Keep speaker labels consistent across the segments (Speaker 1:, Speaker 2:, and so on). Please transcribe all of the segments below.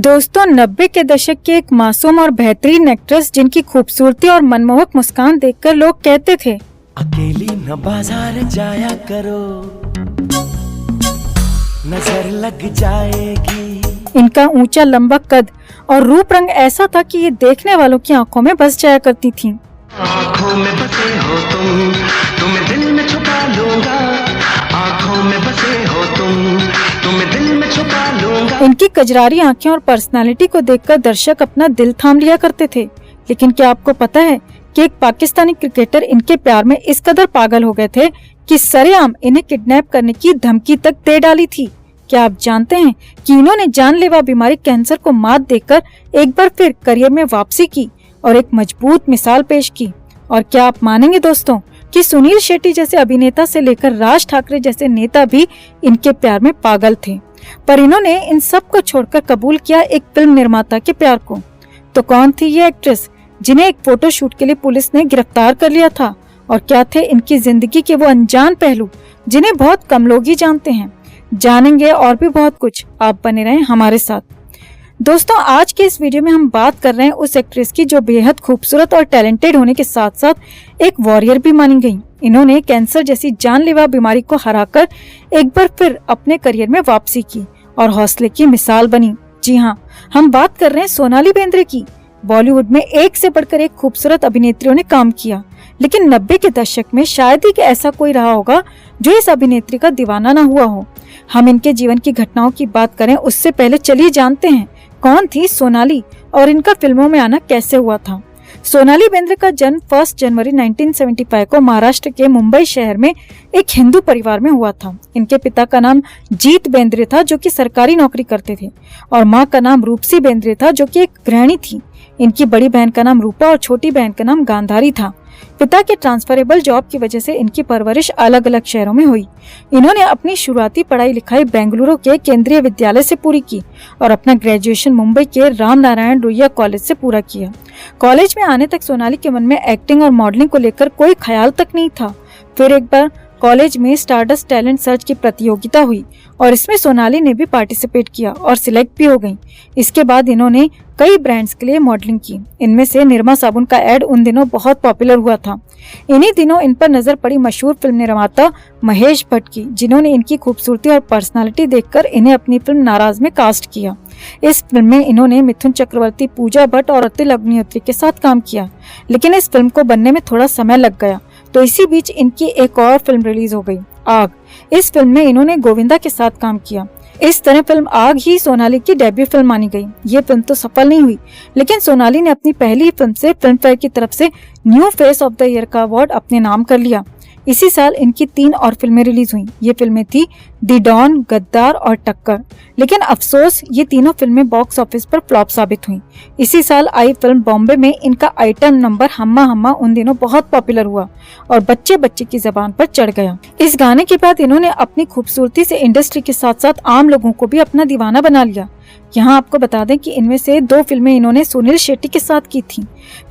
Speaker 1: दोस्तों 90 के दशक की एक मासूम और बेहतरीन एक्ट्रेस जिनकी खूबसूरती और मनमोहक मुस्कान देखकर लोग कहते थे,
Speaker 2: अकेली न बाजार जाया करो, नजर लग जाएगी।
Speaker 1: इनका ऊंचा लंबा कद और रूप रंग ऐसा था कि ये देखने वालों की आंखों में बस जाया करती थीं।
Speaker 2: आँखों में बसे हो तुम, तुम्हें दिल में छुपा लूंगा। आँखों में बसे हो तुम, तुम्हें दिल में छुपा लूंगा।
Speaker 1: इनकी कजरारी आंखें और पर्सनालिटी को देखकर दर्शक अपना दिल थाम लिया करते थे। लेकिन क्या आपको पता है कि एक पाकिस्तानी क्रिकेटर इनके प्यार में इस कदर पागल हो गए थे कि सरेआम इन्हें किडनैप करने की धमकी तक दे डाली थी। क्या आप जानते हैं कि इन्होंने जानलेवा बीमारी कैंसर को मात देकर एक बार फिर करियर में वापसी की और एक मजबूत मिसाल पेश की। और क्या आप मानेंगे दोस्तों कि सुनील शेट्टी जैसे अभिनेता से लेकर राज ठाकरे जैसे नेता भी इनके प्यार में पागल थे, पर इन्होंने इन सब को छोड़कर कबूल किया एक फिल्म निर्माता के प्यार को। तो कौन थी ये एक्ट्रेस जिन्हें एक फोटो शूट के लिए पुलिस ने गिरफ्तार कर लिया था, और क्या थे इनकी जिंदगी के वो अनजान पहलू जिन्हें बहुत कम लोग ही जानते हैं। जानेंगे और भी बहुत कुछ, आप बने रहें हमारे साथ। दोस्तों आज के इस वीडियो में हम बात कर रहे हैं उस एक्ट्रेस की जो बेहद खूबसूरत और टैलेंटेड होने के साथ साथ एक वॉरियर भी मानी गई। इन्होंने कैंसर जैसी जानलेवा बीमारी को हराकर एक बार फिर अपने करियर में वापसी की और हौसले की मिसाल बनी। जी हाँ, हम बात कर रहे हैं सोनाली बेंद्रे की। बॉलीवुड में एक से बढ़कर एक खूबसूरत अभिनेत्रियों ने काम किया, लेकिन 90 के दशक में शायद ही ऐसा कोई रहा होगा जो इस अभिनेत्री का दीवाना न हुआ हो। हम इनके जीवन की घटनाओं की बात करें उससे पहले चलिए जानते हैं कौन थी सोनाली और इनका फिल्मों में आना कैसे हुआ था। सोनाली बेंद्रे का जन्म 1 जनवरी 1975 को महाराष्ट्र के मुंबई शहर में एक हिंदू परिवार में हुआ था। इनके पिता का नाम जीत बेंद्रे था जो कि सरकारी नौकरी करते थे, और माँ का नाम रूपसी बेंद्रे था जो कि एक गृहिणी थी। इनकी बड़ी बहन का नाम रूपा और छोटी बहन का नाम गांधारी था। पिता के ट्रांसफरेबल जॉब की वजह से इनकी परवरिश अलग अलग शहरों में हुई। इन्होंने अपनी शुरुआती पढ़ाई लिखाई बेंगलुरु के केंद्रीय विद्यालय से पूरी की और अपना ग्रेजुएशन मुंबई के राम नारायण रुइया कॉलेज से पूरा किया। कॉलेज में आने तक सोनाली के मन में एक्टिंग और मॉडलिंग को लेकर कोई ख्याल तक नहीं था। फिर एक बार कॉलेज में स्टारडस्ट टैलेंट सर्च की प्रतियोगिता हुई और इसमें सोनाली ने भी पार्टिसिपेट किया और सिलेक्ट भी हो गई। इसके बाद इन्होंने कई ब्रांड्स के लिए मॉडलिंग की। इनमें से निरमा साबुन का एड उन दिनों बहुत पॉपुलर हुआ था। इन्हीं दिनों इन पर नजर पड़ी मशहूर फिल्म निर्माता महेश भट्ट की, जिन्होंने इनकी खूबसूरती और पर्सनालिटी देखकर इन्हें अपनी फिल्म नाराज में कास्ट किया। इस फिल्म में इन्होंने मिथुन चक्रवर्ती, पूजा भट्ट और अतुल अग्निहोत्री के साथ काम किया, लेकिन इस फिल्म को बनने में थोड़ा समय लग गया। तो इसी बीच इनकी एक और फिल्म रिलीज हो गई, आग। इस फिल्म में इन्होंने गोविंदा के साथ काम किया। इस तरह फिल्म आग ही सोनाली की डेब्यू फिल्म मानी गई। ये फिल्म तो सफल नहीं हुई, लेकिन सोनाली ने अपनी पहली फिल्म से फिल्म फेयर की तरफ से new face of the year का अवार्ड अपने नाम कर लिया। इसी साल इनकी 3 और फिल्में रिलीज हुई। ये फिल्में थी दी डॉन, गद्दार और टक्कर। लेकिन अफसोस ये तीनों फिल्में बॉक्स ऑफिस पर फ्लॉप साबित हुई। इसी साल आई फिल्म बॉम्बे में इनका आइटम नंबर हम्मा हम्मा उन दिनों बहुत पॉपुलर हुआ और बच्चे बच्चे की जबान पर चढ़ गया। इस गाने के बाद इन्होंने अपनी खूबसूरती से इंडस्ट्री के साथ साथ आम लोगों को भी अपना दीवाना बना लिया। यहाँ आपको बता दें कि इनमें से 2 फिल्में इन्होंने सुनील शेट्टी के साथ की थी।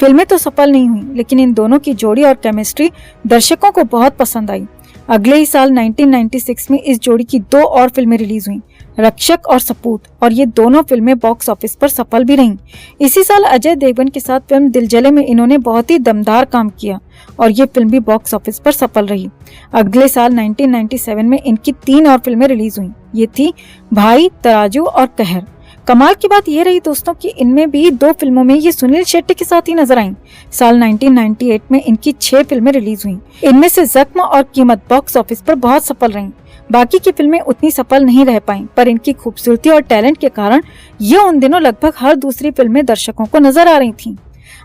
Speaker 1: फिल्में तो सफल नहीं हुई, लेकिन इन दोनों की जोड़ी और केमिस्ट्री दर्शकों को बहुत पसंद आई। अगले ही साल 1996 में इस जोड़ी की 2 और फिल्में रिलीज हुई, रक्षक और सपूत, और ये दोनों फिल्में बॉक्स ऑफिस पर सफल भी रहीं। इसी साल अजय देवगन के साथ फिल्म दिल जले में इन्होंने बहुत ही दमदार काम किया और ये फिल्म भी बॉक्स ऑफिस पर सफल रही। अगले साल 1997 में इनकी 3 और फिल्में रिलीज हुई। ये थी भाई, तराजू और कहर। कमाल की बात ये रही दोस्तों कि इनमें भी 2 फिल्मों में ये सुनील शेट्टी के साथ ही नजर आईं। साल 1998 में इनकी 6 फिल्में रिलीज हुईं। इनमें से जख्म और कीमत बॉक्स ऑफिस पर बहुत सफल रहीं। बाकी की फिल्में उतनी सफल नहीं रह पाईं, पर इनकी खूबसूरती और टैलेंट के कारण ये उन दिनों लगभग हर दूसरी फिल्म में दर्शकों को नजर आ रही थीं।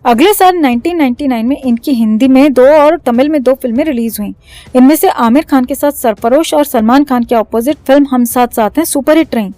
Speaker 1: अगले साल 1999 में इनकी हिंदी में 2 और तमिल में 2 फिल्में रिलीज हुईं। इनमें से आमिर खान के साथ सरफरोश और सलमान खान के ऑपोजिट फिल्म हम साथ साथ हैं सुपरहिट रही।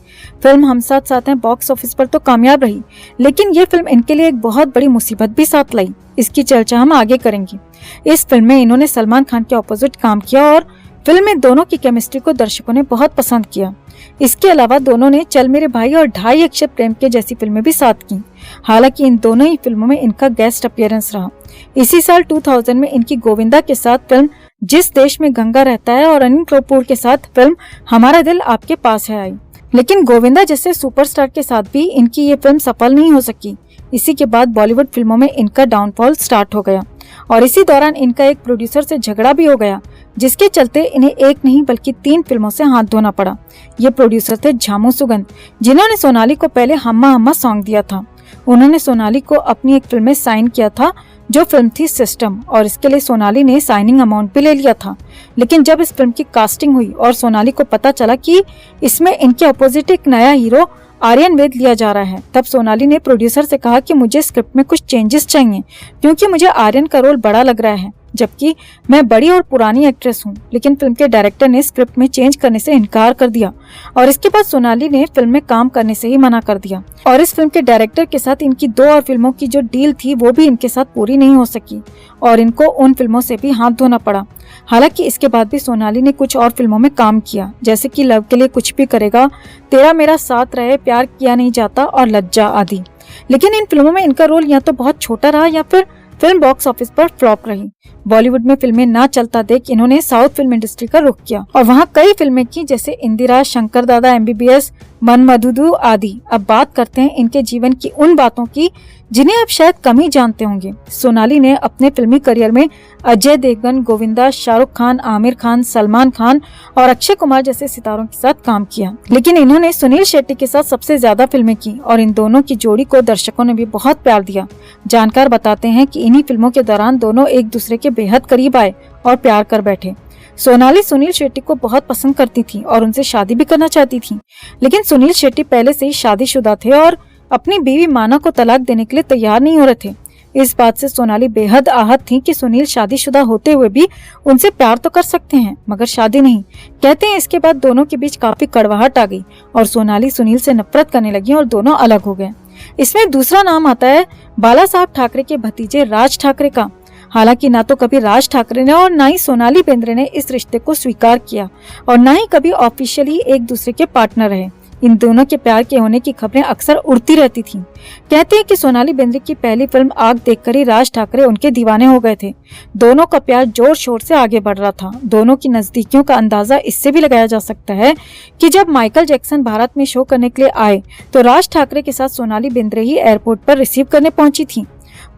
Speaker 1: फिल्म हम साथ साथ हैं बॉक्स ऑफिस पर तो कामयाब रही, लेकिन ये फिल्म इनके लिए एक बहुत बड़ी मुसीबत भी साथ लाई। इसकी चर्चा हम आगे करेंगे। इस फिल्म में इन्होंने सलमान खान के ऑपोजिट काम किया और फिल्म में दोनों की केमिस्ट्री को दर्शकों ने बहुत पसंद किया। इसके अलावा दोनों ने चल मेरे भाई और 2.5 अक्षर प्रेम के जैसी फिल्में भी साथ की। हालांकि इन दोनों ही फिल्मों में इनका गेस्ट अपीयरेंस रहा। इसी साल 2000 में इनकी गोविंदा के साथ फिल्म जिस देश में गंगा रहता है और अनिल कपूर के साथ फिल्म हमारा दिल आपके पास है आई। लेकिन गोविंदा जैसे सुपरस्टार के साथ भी इनकी ये फिल्म सफल नहीं हो सकी। इसी के बाद बॉलीवुड फिल्मों में इनका डाउनफॉल स्टार्ट हो गया और इसी दौरान इनका एक प्रोड्यूसर से झगड़ा भी हो गया, जिसके चलते इन्हें एक नहीं बल्कि 3 फिल्मों से हाथ धोना पड़ा। ये प्रोड्यूसर थे झामू सुगंध, जिन्होंने सोनाली को पहले हम्मा हम्मा सॉन्ग दिया था। उन्होंने सोनाली को अपनी एक फिल्म में साइन किया था, जो फिल्म थी सिस्टम, और इसके लिए सोनाली ने साइनिंग अमाउंट भी ले लिया था। लेकिन जब इस फिल्म की कास्टिंग हुई और सोनाली को पता चला कि इसमें इनके अपोजिट एक नया हीरो आर्यन वेद लिया जा रहा है, तब सोनाली ने प्रोड्यूसर से कहा कि मुझे स्क्रिप्ट में कुछ चेंजेस चाहिए, क्योंकि मुझे आर्यन का रोल बड़ा लग रहा है, जबकि मैं बड़ी और पुरानी एक्ट्रेस हूँ। लेकिन फिल्म के डायरेक्टर ने स्क्रिप्ट में चेंज करने से इनकार कर दिया और इसके बाद सोनाली ने फिल्म में काम करने से ही मना कर दिया। और इस फिल्म के डायरेक्टर के साथ इनकी 2 और फिल्मों की जो डील थी वो भी इनके साथ पूरी नहीं हो सकी और इनको उन फिल्मों से भी हाथ धोना पड़ा। हालांकि इसके बाद भी सोनाली ने कुछ और फिल्मों में काम किया, जैसे कि लव के लिए कुछ भी करेगा, तेरा मेरा साथ रहे, प्यार किया नहीं जाता और लज्जा आदि। लेकिन इन फिल्मों में इनका रोल या तो बहुत छोटा रहा या फिर फिल्म बॉक्स ऑफिस पर फ्लॉप रही। बॉलीवुड में फिल्में ना चलता देख इन्होंने साउथ फिल्म इंडस्ट्री का रुख किया और वहाँ कई फिल्में की, जैसे इंदिरा, शंकर दादा MBBS, मन मधुदू आदि। अब बात करते हैं इनके जीवन की उन बातों की जिन्हें आप शायद कम ही जानते होंगे। सोनाली ने अपने फिल्मी करियर में अजय देवगन, गोविंदा, शाहरुख खान, आमिर खान, सलमान खान और अक्षय कुमार जैसे सितारों के साथ काम किया, लेकिन इन्होंने सुनील शेट्टी के साथ सबसे ज्यादा फिल्में की और इन दोनों की जोड़ी को दर्शकों ने भी बहुत प्यार दिया। जानकार बताते हैं कि इन्हीं फिल्मों के दौरान दोनों एक दूसरे के बेहद करीब आए और प्यार कर बैठे। सोनाली सुनील शेट्टी को बहुत पसंद करती थी और उनसे शादी भी करना चाहती थी, लेकिन सुनील शेट्टी पहले से ही शादीशुदा थे और अपनी बीवी माना को तलाक देने के लिए तैयार नहीं हो रहे थे। इस बात से सोनाली बेहद आहत थी कि सुनील शादीशुदा होते हुए भी उनसे प्यार तो कर सकते हैं मगर शादी नहीं। कहते हैं इसके बाद दोनों के बीच काफी कड़वाहट आ गई और सोनाली सुनील से नफरत करने लगी और दोनों अलग हो गए। इसमें दूसरा नाम आता है बाला साहब ठाकरे के भतीजे राज ठाकरे का। हालांकि ना तो कभी राज ठाकरे ने और ना ही सोनाली बेंद्रे ने इस रिश्ते को स्वीकार किया और ना ही कभी ऑफिशियली एक दूसरे के पार्टनर रहे। इन दोनों के प्यार के होने की खबरें अक्सर उड़ती रहती थीं। कहते हैं कि सोनाली बेंद्रे की पहली फिल्म आग देखकर ही राज ठाकरे उनके दीवाने हो गए थे। दोनों का प्यार जोर शोर से आगे बढ़ रहा था। दोनों की नजदीकियों का अंदाजा इससे भी लगाया जा सकता है कि जब माइकल जैक्सन भारत में शो करने के लिए आए तो राज ठाकरे के साथ सोनाली बेंद्रे ही एयरपोर्ट पर रिसीव करने पहुंची थी।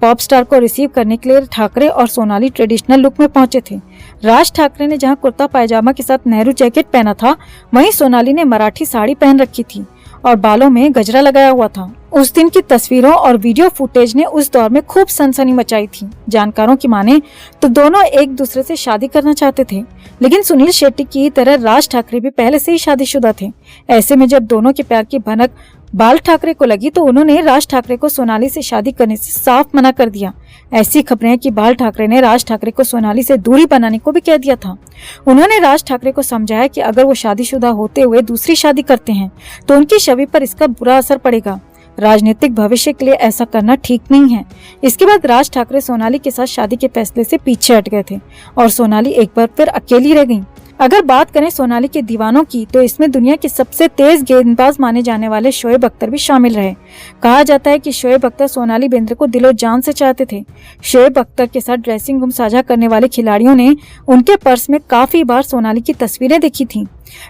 Speaker 1: पॉप स्टार को रिसीव करने के लिए ठाकरे और सोनाली ट्रेडिशनल लुक में पहुंचे थे। राज ठाकरे ने जहां कुर्ता पायजामा के साथ नेहरू जैकेट पहना था, वहीं सोनाली ने मराठी साड़ी पहन रखी थी और बालों में गजरा लगाया हुआ था। उस दिन की तस्वीरों और वीडियो फुटेज ने उस दौर में खूब सनसनी मचाई थी। जानकारों की माने तो दोनों एक दूसरे से शादी करना चाहते थे, लेकिन सुनील शेट्टी की तरह राज ठाकरे भी पहले से ही शादीशुदा थे। ऐसे में जब दोनों के प्यार की भनक बाल ठाकरे को लगी तो उन्होंने राज ठाकरे को सोनाली से शादी करने से साफ मना कर दिया। ऐसी खबरें हैं कि बाल ठाकरे ने राज ठाकरे को सोनाली से दूरी बनाने को भी कह दिया था। उन्होंने राज ठाकरे को समझाया कि अगर वो शादीशुदा होते हुए दूसरी शादी करते हैं तो उनकी छवि पर इसका बुरा असर पड़ेगा। राजनीतिक भविष्य के लिए ऐसा करना ठीक नहीं है। इसके बाद राज ठाकरे सोनाली के साथ शादी के फैसले से पीछे हट गए थे और सोनाली एक बार फिर अकेली रह गई। अगर बात करें सोनाली के दीवानों की तो इसमें दुनिया के सबसे तेज गेंदबाज माने जाने वाले शोएब अख्तर भी शामिल रहे। कहा जाता है कि शोएब अख्तर सोनाली बेंद्रे को दिलो जान से चाहते थे। शोएब अख्तर के साथ ड्रेसिंग रूम साझा करने वाले खिलाड़ियों ने उनके पर्स में काफी बार सोनाली की तस्वीरें देखी थी।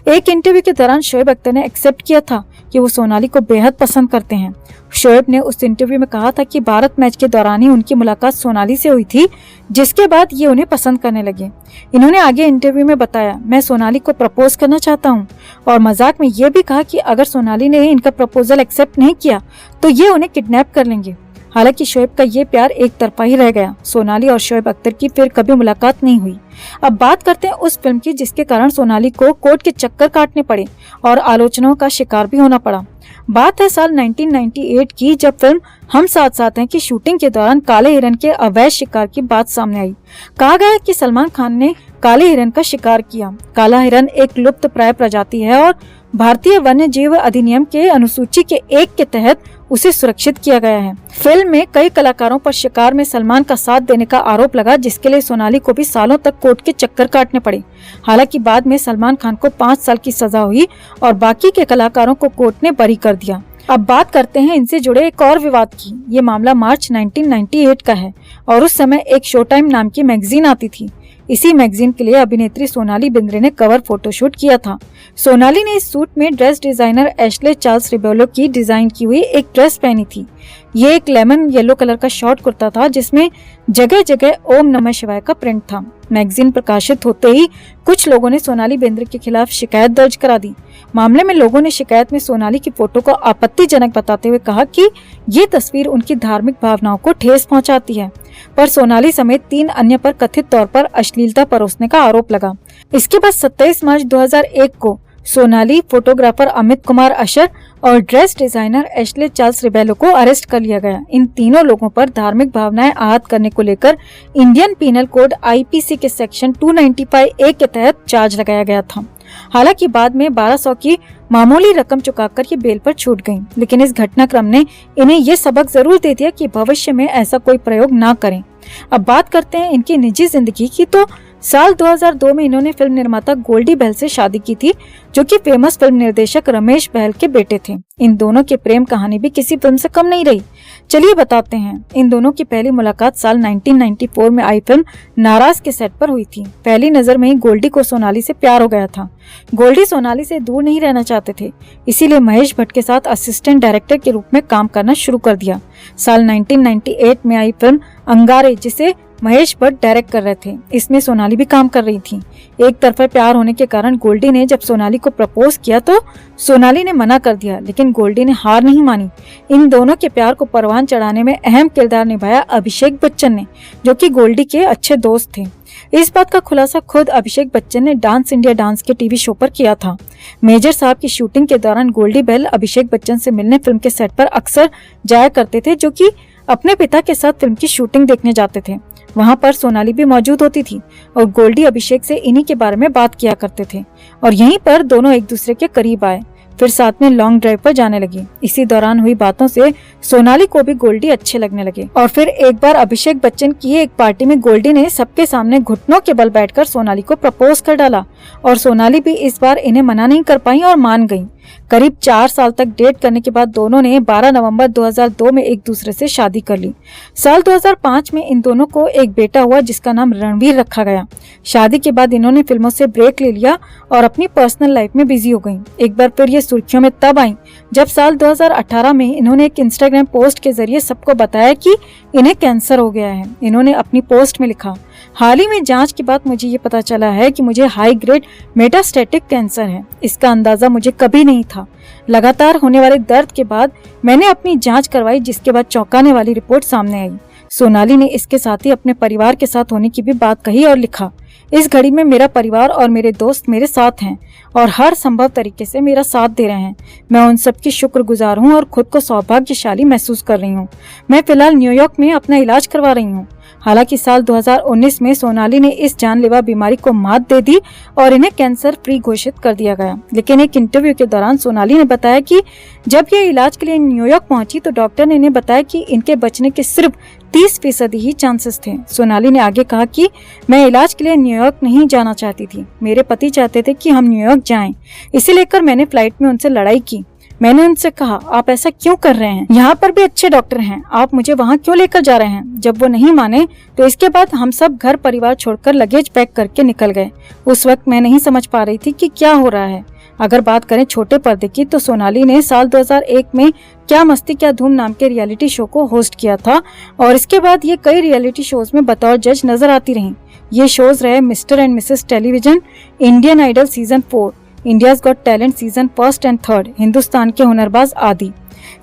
Speaker 1: एक इंटरव्यू के दौरान शोएब अख्तर ने एक्सेप्ट किया था कि वो सोनाली को बेहद पसंद करते हैं। शोएब ने उस इंटरव्यू में कहा था कि भारत मैच के दौरान ही उनकी मुलाकात सोनाली से हुई थी, जिसके बाद ये उन्हें पसंद करने लगे। इन्होंने आगे इंटरव्यू में बताया, मैं सोनाली को प्रपोज करना चाहता हूँ, और मजाक में ये भी कहा कि अगर सोनाली ने इनका प्रपोजल एक्सेप्ट नहीं किया तो ये उन्हें किडनैप कर लेंगे। हालांकि शोएब का ये प्यार एक तरफा ही रह गया। सोनाली और शोएब अख्तर की फिर कभी मुलाकात नहीं हुई। अब बात करते हैं उस फिल्म की जिसके कारण सोनाली को कोर्ट के चक्कर काटने पड़े और आलोचनाओं का शिकार भी होना पड़ा। बात है साल 1998 की, जब फिल्म हम साथ साथ हैं की शूटिंग के दौरान काले हिरन के अवैध शिकार की बात सामने आई। कहा गया कि सलमान खान ने काले हिरन का शिकार किया। काला हिरन एक लुप्त प्राय प्रजाति है और भारतीय वन्य जीव अधिनियम के अनुसूची के 1 के तहत उसे सुरक्षित किया गया है। फिल्म में कई कलाकारों पर शिकार में सलमान का साथ देने का आरोप लगा, जिसके लिए सोनाली को भी सालों तक कोर्ट के चक्कर काटने पड़े। हालांकि बाद में सलमान खान को 5 साल की सजा हुई और बाकी के कलाकारों को कोर्ट ने बरी कर दिया। अब बात करते हैं इनसे जुड़े एक और विवाद की। ये मामला मार्च 1998 का है और उस समय एक शो टाइम नाम की मैगजीन आती थी। इसी मैगजीन के लिए अभिनेत्री सोनाली बेंद्रे ने कवर फोटोशूट किया था। सोनाली ने इस सूट में dress designer Ashley Charles Rebello की डिजाइन की हुई एक ड्रेस पहनी थी। ये एक लेमन येलो कलर का शॉर्ट कुर्ता था जिसमें जगह जगह ओम नमः शिवाय का प्रिंट था। मैगजीन प्रकाशित होते ही कुछ लोगों ने सोनाली बेंद्रे के खिलाफ शिकायत दर्ज करा दी। मामले में लोगों ने शिकायत में सोनाली की फोटो को आपत्तिजनक बताते हुए कहा कि ये तस्वीर उनकी धार्मिक भावनाओं को ठेस पहुंचाती है, पर सोनाली समेत 3 अन्य पर कथित तौर पर अश्लीलता परोसने का आरोप लगा। इसके बाद 27 मार्च 2001 को सोनाली, फोटोग्राफर अमित कुमार अशर और dress designer Ashley Charles Rebello को अरेस्ट कर लिया गया। इन तीनों लोगों पर धार्मिक भावनाएं आहत करने को लेकर इंडियन पीनल कोड आईपीसी के सेक्शन 295A के तहत चार्ज लगाया गया था। हालांकि बाद में 1200 की मामूली रकम चुकाकर ये बेल पर छूट गईं, लेकिन इस घटनाक्रम ने इन्हें ये सबक जरूर दे दिया कि भविष्य में ऐसा कोई प्रयोग ना करें। अब बात करते हैं इनकी निजी जिंदगी की। तो साल 2002 में इन्होंने फिल्म निर्माता गोल्डी बहल से शादी की थी, जो कि फेमस फिल्म निर्देशक रमेश बहल के बेटे थे। इन दोनों की प्रेम कहानी भी किसी फिल्म से कम नहीं रही। चलिए बताते हैं। इन दोनों की पहली मुलाकात साल 1994 में आई फिल्म नाराज के सेट पर हुई थी। पहली नजर में ही गोल्डी को सोनाली से प्यार हो गया था। गोल्डी सोनाली से दूर नहीं रहना चाहते थे, इसीलिए महेश भट्ट के साथ असिस्टेंट डायरेक्टर के रूप में काम करना शुरू कर दिया। साल 1998 में आई फिल्म अंगारे, जिसे महेश भट्ट डायरेक्ट कर रहे थे, इसमें सोनाली भी काम कर रही थी। एक तरफा प्यार होने के कारण गोल्डी ने जब सोनाली को प्रपोज किया तो सोनाली ने मना कर दिया, लेकिन गोल्डी ने हार नहीं मानी। इन दोनों के प्यार को परवान चढ़ाने में अहम किरदार निभाया अभिषेक बच्चन ने, जो कि गोल्डी के अच्छे दोस्त थे। इस बात का खुलासा खुद अभिषेक बच्चन ने डांस इंडिया डांस के टीवी शो पर किया था। मेजर साहब की शूटिंग के दौरान गोल्डी बहल अभिषेक बच्चन से मिलने फिल्म के सेट पर अक्सर जाया करते थे, जो कि अपने पिता के साथ फिल्म की शूटिंग देखने जाते थे। वहां पर सोनाली भी मौजूद होती थी और गोल्डी अभिषेक से इन्हीं के बारे में बात किया करते थे और यहीं पर दोनों एक दूसरे के करीब आए। फिर साथ में लॉन्ग ड्राइव पर जाने लगी। इसी दौरान हुई बातों से सोनाली को भी गोल्डी अच्छे लगने लगे और फिर एक बार अभिषेक बच्चन की एक पार्टी में गोल्डी ने सबके सामने घुटनों के बल बैठकर सोनाली को प्रपोज कर डाला और सोनाली भी इस बार इन्हें मना नहीं कर पाई और मान गयी। करीब 4 साल तक डेट करने के बाद दोनों ने 12 नवंबर 2002 में एक दूसरे से शादी कर ली। साल 2005 में इन दोनों को एक बेटा हुआ, जिसका नाम रणवीर रखा गया। शादी के बाद इन्होंने फिल्मों से ब्रेक ले लिया और अपनी पर्सनल लाइफ में बिजी हो गईं। एक बार फिर ये सुर्खियों में तब आई जब साल 2018 में इन्होंने एक इंस्टाग्राम पोस्ट के जरिए सबको बताया कि इन्हें कैंसर हो गया है। इन्होंने अपनी पोस्ट में लिखा, हाल ही में जांच के बाद मुझे ये पता चला है कि मुझे हाई ग्रेड मेटास्टेटिक कैंसर है। इसका अंदाजा मुझे कभी नहीं था। लगातार होने वाले दर्द के बाद मैंने अपनी जांच करवाई, जिसके बाद चौंकाने वाली रिपोर्ट सामने आई। सोनाली ने इसके साथ ही अपने परिवार के साथ होने की भी बात कही और लिखा, इस घड़ी में मेरा परिवार और मेरे दोस्त मेरे साथ हैं और हर संभव तरीके से मेरा साथ दे रहे हैं। मैं उन सबकी शुक्रगुजार हूं और खुद को सौभाग्यशाली महसूस कर रही हूं। मैं फिलहाल न्यूयॉर्क में अपना इलाज करवा रही हूं। हालांकि साल 2019 में सोनाली ने इस जानलेवा बीमारी को मात दे दी और इन्हें कैंसर फ्री घोषित कर दिया गया। लेकिन एक इंटरव्यू के दौरान सोनाली ने बताया कि जब ये इलाज के लिए न्यूयॉर्क पहुंची तो डॉक्टर ने इन्हें बताया कि इनके बचने के सिर्फ 30% ही चांसेस थे। सोनाली ने आगे कहा कि मैं इलाज के लिए न्यूयॉर्क नहीं जाना चाहती थी। मेरे पति चाहते थे कि हम न्यूयॉर्क जाएं। इसे लेकर मैंने फ्लाइट में उनसे लड़ाई की। मैंने उनसे कहा, आप ऐसा क्यों कर रहे हैं? यहाँ पर भी अच्छे डॉक्टर हैं, आप मुझे वहाँ क्यों लेकर जा रहे हैं? जब वो नहीं माने तो इसके बाद हम सब घर परिवार छोड़कर लगेज पैक करके निकल गए। उस वक्त मैं नहीं समझ पा रही थी कि क्या हो रहा है। अगर बात करें छोटे पर्दे की तो सोनाली ने साल 2001 में क्या मस्ती क्या धूम नाम के रियलिटी शो को होस्ट किया था और इसके बाद ये कई रियलिटी शोज में बतौर जज नजर आती रहीं। ये शोज रहे Mr and Mrs Television, Indian Idol season 4, India's Got Talent season 1 और 3, हिंदुस्तान के हुनरबाज आदि।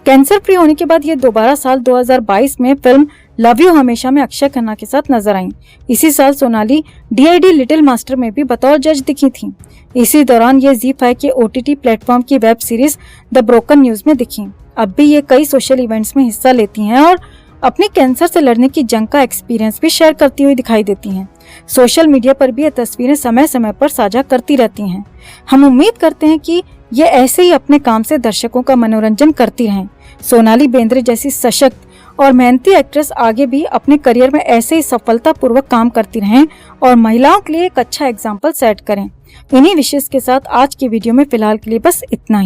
Speaker 1: कैंसर फ्री होने के बाद ये दोबारा साल 2022 में फिल्म लव यू हमेशा में अक्षय खन्ना के साथ नजर आईं। इसी साल सोनाली DID लिटिल मास्टर में भी बतौर जज दिखी थी। इसी दौरान ये ZEE5 के OTT प्लेटफॉर्म की web series the broken news में दिखी। अब भी ये कई सोशल इवेंट्स में हिस्सा लेती हैं और अपने कैंसर से लड़ने की जंग का एक्सपीरियंस भी शेयर करती हुई दिखाई देती हैं। सोशल मीडिया पर भी ये तस्वीरें समय समय पर साझा करती रहती हैं। हम उम्मीद करते हैं कि ये ऐसे ही अपने काम से दर्शकों का मनोरंजन करती रहें। सोनाली बेंद्रे जैसी सशक्त और मेहनती एक्ट्रेस आगे भी अपने करियर में ऐसे ही सफलतापूर्वक काम करती रहें और महिलाओं के लिए एक अच्छा एग्जाम्पल सेट करें। इन्हीं विशेष के साथ आज की वीडियो में फिलहाल के लिए बस इतना ही।